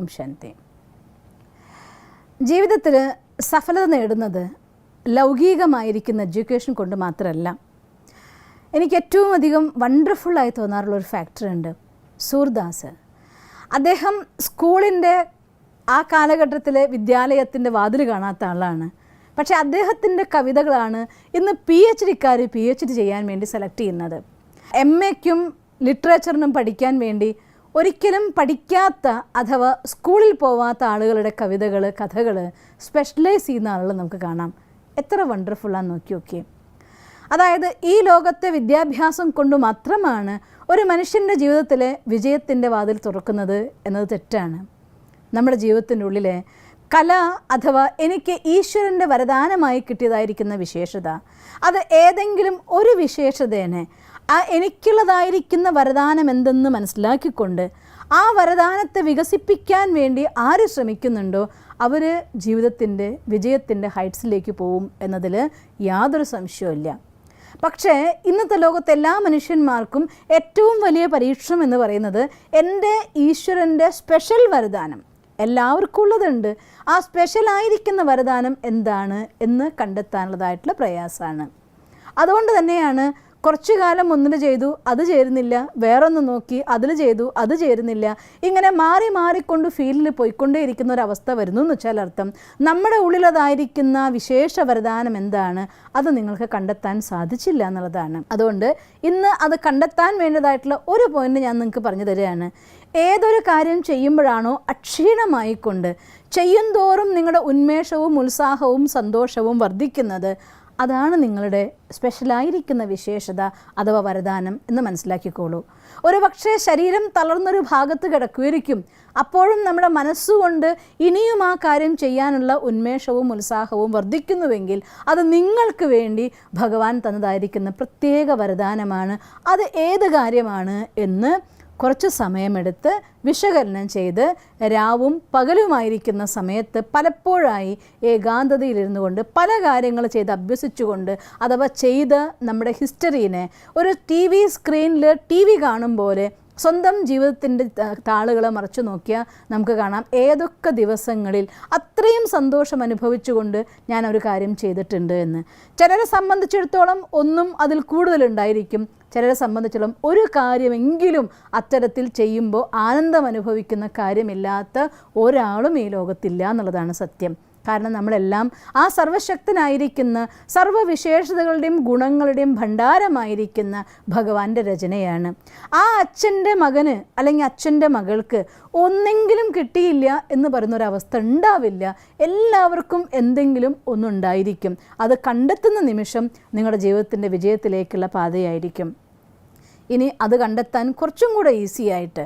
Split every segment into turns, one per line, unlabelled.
ഓം ശാന്തി. ജീവിതത്തിൽ സഫലത നേടുന്നത് ലൗകികമായിരിക്കുന്ന എഡ്യൂക്കേഷൻ കൊണ്ട് മാത്രമല്ല. എനിക്ക് ഏറ്റവും അധികം വണ്ടർഫുള്ളായി തോന്നാറുള്ളൊരു ഫാക്ടറുണ്ട്. സൂർദാസ്. അദ്ദേഹം സ്കൂളിൻ്റെ ആ കാലഘട്ടത്തിലെ വിദ്യാലയത്തിൻ്റെ വാതിൽ കാണാത്ത ആളാണ്. പക്ഷേ അദ്ദേഹത്തിൻ്റെ കവിതകളാണ് ഇന്ന് PhD-ക്കാർ PhD ചെയ്യാൻ വേണ്ടി സെലക്ട് ചെയ്യുന്നത്. MA-ക്കും ലിറ്ററേച്ചറിനും പഠിക്കാൻ വേണ്ടി ഒരിക്കലും പഠിക്കാത്ത അഥവാ സ്കൂളിൽ പോവാത്ത ആളുകളുടെ കവിതകൾ, കഥകൾ സ്പെഷ്യലൈസ് ചെയ്യുന്ന ആളുകൾ നമുക്ക് കാണാം. എത്ര വണ്ടർഫുള്ളാന്ന് നോക്കി. അതായത് ഈ ലോകത്തെ വിദ്യാഭ്യാസം കൊണ്ട് മാത്രമാണ് ഒരു മനുഷ്യൻ്റെ ജീവിതത്തിലെ വിജയത്തിൻ്റെ വാതിൽ തുറക്കുന്നത് എന്നത് തെറ്റാണ്. നമ്മുടെ ജീവിതത്തിൻ്റെ ഉള്ളിലെ കല അഥവാ എനിക്ക് ഈശ്വരൻ്റെ വരദാനമായി കിട്ടിയതായിരിക്കുന്ന വിശേഷത, അത് ഏതെങ്കിലും ഒരു വിശേഷതേനെ ആ എനിക്കുള്ളതായിരിക്കുന്ന വരദാനം എന്തെന്ന് മനസ്സിലാക്കിക്കൊണ്ട് ആ വരദാനത്തെ വികസിപ്പിക്കാൻ വേണ്ടി ആര് ശ്രമിക്കുന്നുണ്ടോ അവർ ജീവിതത്തിൻ്റെ വിജയത്തിൻ്റെ ഹൈറ്റ്സിലേക്ക് പോവും എന്നതിൽ യാതൊരു സംശയവുമില്ല. പക്ഷേ ഇന്നത്തെ ലോകത്തെ എല്ലാ മനുഷ്യന്മാർക്കും ഏറ്റവും വലിയ പരീക്ഷണം എന്ന് പറയുന്നത് എൻ്റെ ഈശ്വരൻ്റെ സ്പെഷ്യൽ വരദാനം എല്ലാവർക്കും ഉള്ളതുണ്ട്. ആ സ്പെഷ്യലായിരിക്കുന്ന വരദാനം എന്താണ് എന്ന് കണ്ടെത്താനുള്ളതായിട്ടുള്ള പ്രയാസമാണ്. അതുകൊണ്ട് തന്നെയാണ് കുറച്ചു കാലം ഒന്നിൽ ചെയ്തു, അത് ചേരുന്നില്ല, വേറൊന്ന് നോക്കി അതിൽ ചെയ്തു, അത് ചേരുന്നില്ല, ഇങ്ങനെ മാറിക്കൊണ്ട് ഫീൽഡിൽ പോയിക്കൊണ്ടേയിരിക്കുന്ന ഒരവസ്ഥ വരുന്നു എന്ന് വെച്ചാൽ അർത്ഥം നമ്മുടെ ഉള്ളിലതായിരിക്കുന്ന വിശേഷ വരദാനം എന്താണ് അത് നിങ്ങൾക്ക് കണ്ടെത്താൻ സാധിച്ചില്ല എന്നുള്ളതാണ്. അതുകൊണ്ട് ഇന്ന് അത് കണ്ടെത്താൻ വേണ്ടതായിട്ടുള്ള ഒരു പോയിന്റ് ഞാൻ നിങ്ങൾക്ക് പറഞ്ഞു തരികയാണ്. ഏതൊരു കാര്യം ചെയ്യുമ്പോഴാണോ അക്ഷീണമായിക്കൊണ്ട് ചെയ്യുന്തോറും നിങ്ങളുടെ ഉന്മേഷവും ഉത്സാഹവും സന്തോഷവും വർദ്ധിക്കുന്നത്, അതാണ് നിങ്ങളുടെ സ്പെഷ്യലായിരിക്കുന്ന വിശേഷത അഥവാ വരദാനം എന്ന് മനസ്സിലാക്കിക്കോളൂ. ഒരു പക്ഷേ ശരീരം തളർന്നൊരു ഭാഗത്ത് കിടക്കുമായിരിക്കും. അപ്പോഴും നമ്മുടെ മനസ്സുകൊണ്ട് ഇനിയും ആ കാര്യം ചെയ്യാനുള്ള ഉന്മേഷവും ഉത്സാഹവും വർദ്ധിക്കുന്നുവെങ്കിൽ അത് നിങ്ങൾക്ക് വേണ്ടി ഭഗവാൻ തന്നതായിരിക്കുന്ന പ്രത്യേക വരദാനമാണ്. അത് ഏത് കാര്യമാണ് എന്ന് കുറച്ച് സമയമെടുത്ത് വിശകലനം ചെയ്ത് രാവും പകലുമായിരിക്കുന്ന സമയത്ത് പലപ്പോഴായി ഏകാന്തതയിലിരുന്നു കൊണ്ട് പല കാര്യങ്ങൾ ചെയ്ത് അഭ്യസിച്ചുകൊണ്ട് അഥവാ ചെയ്ത് നമ്മുടെ ഹിസ്റ്ററീനെ ഒരു TV സ്ക്രീനിൽ TV കാണും പോലെ സ്വന്തം ജീവിതത്തിൻ്റെ താളുകളെ മറച്ചു നോക്കിയാൽ നമുക്ക് കാണാം ഏതൊക്കെ ദിവസങ്ങളിൽ അത്രയും സന്തോഷം അനുഭവിച്ചുകൊണ്ട് ഞാൻ ഒരു കാര്യം ചെയ്തിട്ടുണ്ട് എന്ന്. ചിലരെ സംബന്ധിച്ചിടത്തോളം ഒന്നും അതിൽ കൂടുതലുണ്ടായിരിക്കും. ചിലരെ സംബന്ധിച്ചിടത്തോളം ഒരു കാര്യമെങ്കിലും അത്തരത്തിൽ ചെയ്യുമ്പോൾ ആനന്ദം അനുഭവിക്കുന്ന കാര്യമില്ലാത്ത ഒരാളും ഈ ലോകത്തില്ല എന്നുള്ളതാണ് സത്യം. കാരണം നമ്മളെല്ലാം ആ സർവശക്തനായിരിക്കുന്ന സർവ്വവിശേഷതകളുടെയും ഗുണങ്ങളുടെയും ഭണ്ഡാരമായിരിക്കുന്ന ഭഗവാന്റെ രചനയാണ്. ആ അച്ഛൻ്റെ മകന് അല്ലെങ്കിൽ അച്ഛൻ്റെ മകൾക്ക് ഒന്നെങ്കിലും കിട്ടിയില്ല എന്ന് പറയുന്നൊരവസ്ഥ ഉണ്ടാവില്ല. എല്ലാവർക്കും എന്തെങ്കിലും ഒന്നുണ്ടായിരിക്കും. അത് കണ്ടെത്തുന്ന നിമിഷം നിങ്ങളുടെ ജീവിതത്തിൻ്റെ വിജയത്തിലേക്കുള്ള പാതയായിരിക്കും. ഇനി അത് കണ്ടെത്താൻ കുറച്ചും കൂടെ ഈസി ആയിട്ട്,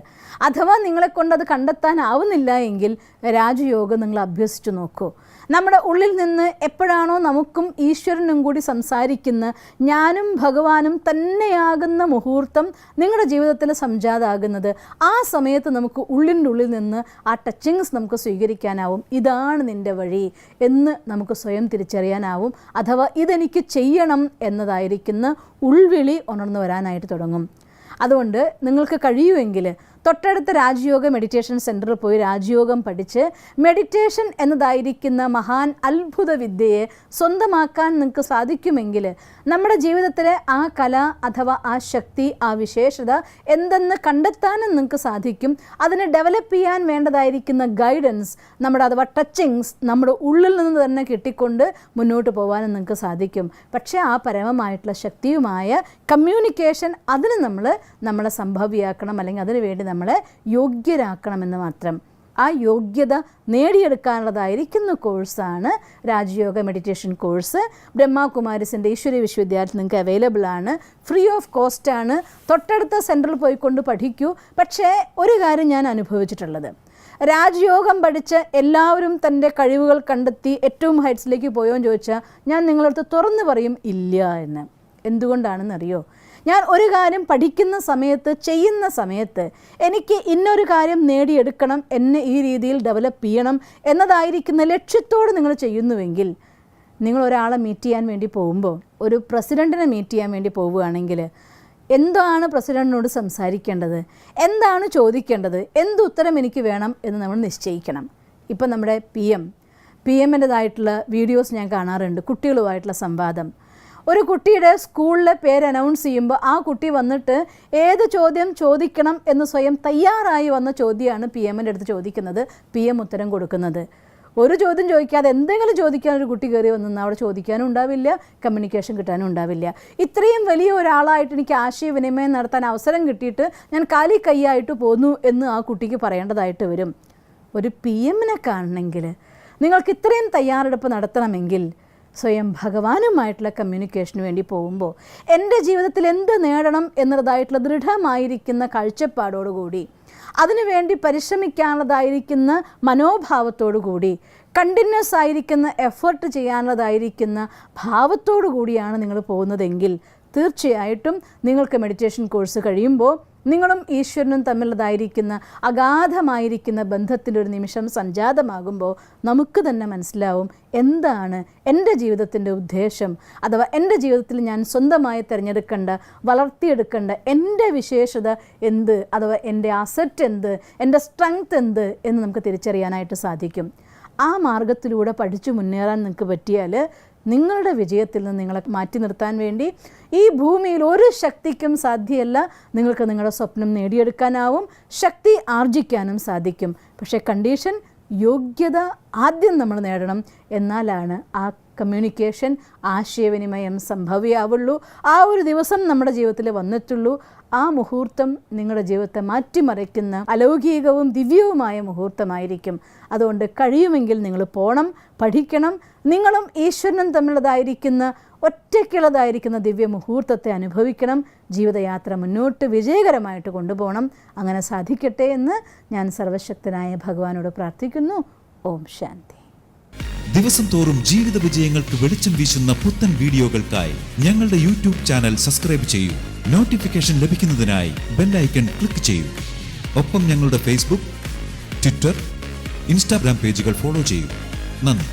അഥവാ നിങ്ങളെക്കൊണ്ടത് കണ്ടെത്താനാവുന്നില്ല എങ്കിൽ രാജയോഗം നിങ്ങൾ അഭ്യസിച്ചു നോക്കൂ. നമ്മുടെ ഉള്ളിൽ നിന്ന് എപ്പോഴാണോ നമുക്കും ഈശ്വരനും കൂടി സംസാരിക്കുന്ന ഞാനും ഭഗവാനും തന്നെയാകുന്ന മുഹൂർത്തം നിങ്ങളുടെ ജീവിതത്തിൽ സംജാതാകുന്നത്, ആ സമയത്ത് നമുക്ക് ഉള്ളിൻ്റെ ഉള്ളിൽ നിന്ന് ആ ടച്ചിങ്സ് നമുക്ക് സ്വീകരിക്കാനാവും. ഇതാണ് നിൻ്റെ വഴി എന്ന് നമുക്ക് സ്വയം തിരിച്ചറിയാനാവും. അഥവാ ഇതെനിക്ക് ചെയ്യണം എന്നതായിരിക്കുന്ന ഉൾവിളി ഉണർന്നു വരാനായിട്ട് തുടങ്ങും. അതുകൊണ്ട് നിങ്ങൾക്ക് കഴിയുമെങ്കിൽ തൊട്ടടുത്ത രാജയോഗ മെഡിറ്റേഷൻ സെൻറ്ററിൽ പോയി രാജയോഗം പഠിച്ച് മെഡിറ്റേഷൻ എന്നതായിരിക്കുന്ന മഹാൻ അത്ഭുത വിദ്യയെ സ്വന്തമാക്കാൻ നിങ്ങൾക്ക് സാധിക്കുമെങ്കിൽ നമ്മുടെ ജീവിതത്തിലെ ആ കല അഥവാ ആ ശക്തി, ആ വിശേഷത എന്തെന്ന് കണ്ടെത്താനും നിങ്ങൾക്ക് സാധിക്കും. അതിനെ ഡെവലപ്പ് ചെയ്യാൻ വേണ്ടതായിരിക്കുന്ന ഗൈഡൻസ് നമ്മുടെ അഥവാ ടച്ചിങ്സ് നമ്മുടെ ഉള്ളിൽ നിന്ന് തന്നെ കിട്ടിക്കൊണ്ട് മുന്നോട്ട് പോകാനും നിങ്ങൾക്ക് സാധിക്കും. പക്ഷേ ആ പരമമായിട്ടുള്ള ശക്തിയുമായ കമ്മ്യൂണിക്കേഷൻ അതിന് നമ്മളെ സംഭവ്യമാക്കണം, അല്ലെങ്കിൽ അതിനു വേണ്ടി നമ്മളെ യോഗ്യരാക്കണമെന്ന് മാത്രം. ആ യോഗ്യത നേടിയെടുക്കാനുള്ളതായിരിക്കുന്ന കോഴ്സാണ് രാജയോഗ മെഡിറ്റേഷൻ കോഴ്സ്. ബ്രഹ്മകുമാരീസിൻ്റെ ഈശ്വരീയ വിശ്വവിദ്യാലയത്തിൽ നിങ്ങൾക്ക് അവൈലബിൾ ആണ്. ഫ്രീ ഓഫ് കോസ്റ്റാണ്. തൊട്ടടുത്ത സെൻറ്ററിൽ പോയിക്കൊണ്ട് പഠിക്കൂ. പക്ഷേ ഒരു കാര്യം ഞാൻ അനുഭവിച്ചിട്ടുള്ളത്, രാജയോഗം പഠിച്ച് എല്ലാവരും തൻ്റെ കഴിവുകൾ കണ്ടെത്തി ഏറ്റവും ഹൈറ്റ്സിലേക്ക് പോയോ എന്ന് ചോദിച്ചാൽ ഞാൻ നിങ്ങളടുത്ത് തുറന്നു പറയും ഇല്ല എന്ന്. എന്തുകൊണ്ടാണെന്നറിയോ? ഞാൻ ഒരു കാര്യം പഠിക്കുന്ന സമയത്ത്, ചെയ്യുന്ന സമയത്ത് എനിക്ക് ഇന്നൊരു കാര്യം നേടിയെടുക്കണം, എന്നെ ഈ രീതിയിൽ ഡെവലപ്പ് ചെയ്യണം എന്നതായിരിക്കുന്ന ലക്ഷ്യത്തോട് നിങ്ങൾ ചെയ്യുന്നുവെങ്കിൽ, നിങ്ങൾ ഒരാളെ മീറ്റ് ചെയ്യാൻ വേണ്ടി പോകുമ്പോൾ, ഒരു പ്രസിഡൻറ്റിനെ മീറ്റ് ചെയ്യാൻ വേണ്ടി പോവുകയാണെങ്കിൽ എന്താണ് പ്രസിഡന്റിനോട് സംസാരിക്കേണ്ടത്, എന്താണ് ചോദിക്കേണ്ടത്, എന്തുത്തരം എനിക്ക് വേണം എന്ന് നമ്മൾ നിശ്ചയിക്കണം. ഇപ്പം നമ്മുടെ പി എമ്മിൻ്റെതായിട്ടുള്ള വീഡിയോസ് ഞാൻ കാണാറുണ്ട്, കുട്ടികളുമായിട്ടുള്ള സംവാദം. ഒരു കുട്ടിയുടെ സ്കൂളിലെ പേര് അനൗൺസ് ചെയ്യുമ്പോൾ ആ കുട്ടി വന്നിട്ട് ഏത് ചോദ്യം ചോദിക്കണം എന്ന് സ്വയം തയ്യാറായി വന്ന ചോദ്യമാണ് പി എമ്മിൻ്റെ അടുത്ത് ചോദിക്കുന്നത്, പി എം ഉത്തരം കൊടുക്കുന്നത്. ഒരു ചോദ്യം ചോദിക്കാതെ എന്തെങ്കിലും ചോദിക്കാൻ ഒരു കുട്ടി കയറി വന്നാൽ അവിടെ ചോദിക്കാനും ഉണ്ടാവില്ല, കമ്മ്യൂണിക്കേഷൻ കിട്ടാനും ഉണ്ടാവില്ല. ഇത്രയും വലിയ ഒരാളായിട്ട് എനിക്ക് ആശയവിനിമയം നടത്താൻ അവസരം കിട്ടിയിട്ട് ഞാൻ കാലി കൈയായിട്ട് പോന്നു എന്ന് ആ കുട്ടിക്ക് പറയേണ്ടതായിട്ട് വരും. ഒരു പി എമ്മിനെ കാണണമെങ്കിൽ, നിങ്ങൾക്ക് ഇത്രയും തയ്യാറെടുപ്പ് നടത്തണമെങ്കിൽ സ്വയം ഭഗവാനുമായിട്ടുള്ള കമ്മ്യൂണിക്കേഷന് വേണ്ടി പോകുമ്പോൾ എൻ്റെ ജീവിതത്തിൽ എന്ത് നേടണം എന്നതായിട്ടുള്ള ദൃഢമായിരിക്കുന്ന കാഴ്ചപ്പാടോടുകൂടി, അതിനുവേണ്ടി പരിശ്രമിക്കാനുള്ളതായിരിക്കുന്ന മനോഭാവത്തോടു കൂടി, കണ്ടിന്യൂസ് ആയിരിക്കുന്ന എഫേർട്ട് ചെയ്യാനുള്ളതായിരിക്കുന്ന ഭാവത്തോടു കൂടിയാണ് നിങ്ങൾ പോകുന്നതെങ്കിൽ തീർച്ചയായിട്ടും നിങ്ങൾക്ക് മെഡിറ്റേഷൻ കോഴ്സ് കഴിയുമ്പോൾ നിങ്ങളും ഈശ്വരനും തമ്മിലുള്ളതായിരിക്കുന്ന അഗാധമായിരിക്കുന്ന ബന്ധത്തിൻ്റെ ഒരു നിമിഷം സംജാതമാകുമ്പോൾ നമുക്ക് തന്നെ മനസ്സിലാവും എന്താണ് എൻ്റെ ജീവിതത്തിൻ്റെ ഉദ്ദേശം, അഥവാ എൻ്റെ ജീവിതത്തിൽ ഞാൻ സ്വന്തമായി തിരഞ്ഞെടുക്കേണ്ട, വളർത്തിയെടുക്കേണ്ട എൻ്റെ വിശേഷത എന്ത്, അഥവാ എൻ്റെ അസറ്റ് എന്ത്, എൻ്റെ സ്ട്രെങ്ത് എന്ത് എന്ന് നമുക്ക് തിരിച്ചറിയാനായിട്ട് സാധിക്കും. ആ മാർഗത്തിലൂടെ പഠിച്ചു മുന്നേറാൻ നിങ്ങൾക്ക് പറ്റിയാൽ നിങ്ങളുടെ വിജയത്തിൽ നിന്ന് നിങ്ങളെ മാറ്റി നിർത്താൻ വേണ്ടി ഈ ഭൂമിയിൽ ഒരു ശക്തിക്കും സാധ്യമല്ല. നിങ്ങൾക്ക് നിങ്ങളുടെ സ്വപ്നം നേടിയെടുക്കാനാവും, ശക്തി ആർജിക്കാനും സാധിക്കും. പക്ഷേ കണ്ടീഷൻ, യോഗ്യത ആദ്യം നമ്മൾ നേടണം. എന്നാലാണ് ആ കമ്മ്യൂണിക്കേഷൻ, ആശയവിനിമയം സംഭവ്യമാവുള്ളൂ. ആ ഒരു ദിവസം നമ്മുടെ ജീവിതത്തിൽ വന്നിട്ടുള്ളൂ. ആ മുഹൂർത്തം നിങ്ങളുടെ ജീവിതത്തെ മാറ്റിമറിക്കുന്ന അലൗകികവും ദിവ്യവുമായ മുഹൂർത്തമായിരിക്കും. അതുകൊണ്ട് കഴിയുമെങ്കിൽ നിങ്ങൾ പോകണം, പഠിക്കണം. നിങ്ങളും ഈശ്വരനും തമ്മിലുള്ളതായിരിക്കുന്ന ഒറ്റയ്ക്കുള്ളതായിരിക്കുന്ന ദിവ്യ മുഹൂർത്തത്തെ അനുഭവിക്കണം. ജീവിതയാത്ര മുന്നോട്ട് വിജയകരമായിട്ട് കൊണ്ടുപോകണം. അങ്ങനെ സാധിക്കട്ടെ എന്ന് ഞാൻ സർവശക്തനായ ഭഗവാനോട് പ്രാർത്ഥിക്കുന്നു. ഓം ശാന്തി.
ദിവസം തോറും ജീവിത വിജയങ്ങൾക്ക് വെളിച്ചം വീശുന്ന പുത്തൻ വീഡിയോകൾക്കായി ഞങ്ങളുടെ യൂട്യൂബ് ചാനൽ സബ്സ്ക്രൈബ് ചെയ്യൂ. നോട്ടിഫിക്കേഷൻ ലഭിക്കുന്നതിനായി ബെൽ ഐക്കൺ ക്ലിക്ക് ചെയ്യൂ. ഒപ്പം ഞങ്ങളുടെ ഫേസ്ബുക്ക്, ട്വിറ്റർ, ഇൻസ്റ്റാഗ്രാം പേജുകൾ ഫോളോ ചെയ്യൂ. നന്ദി.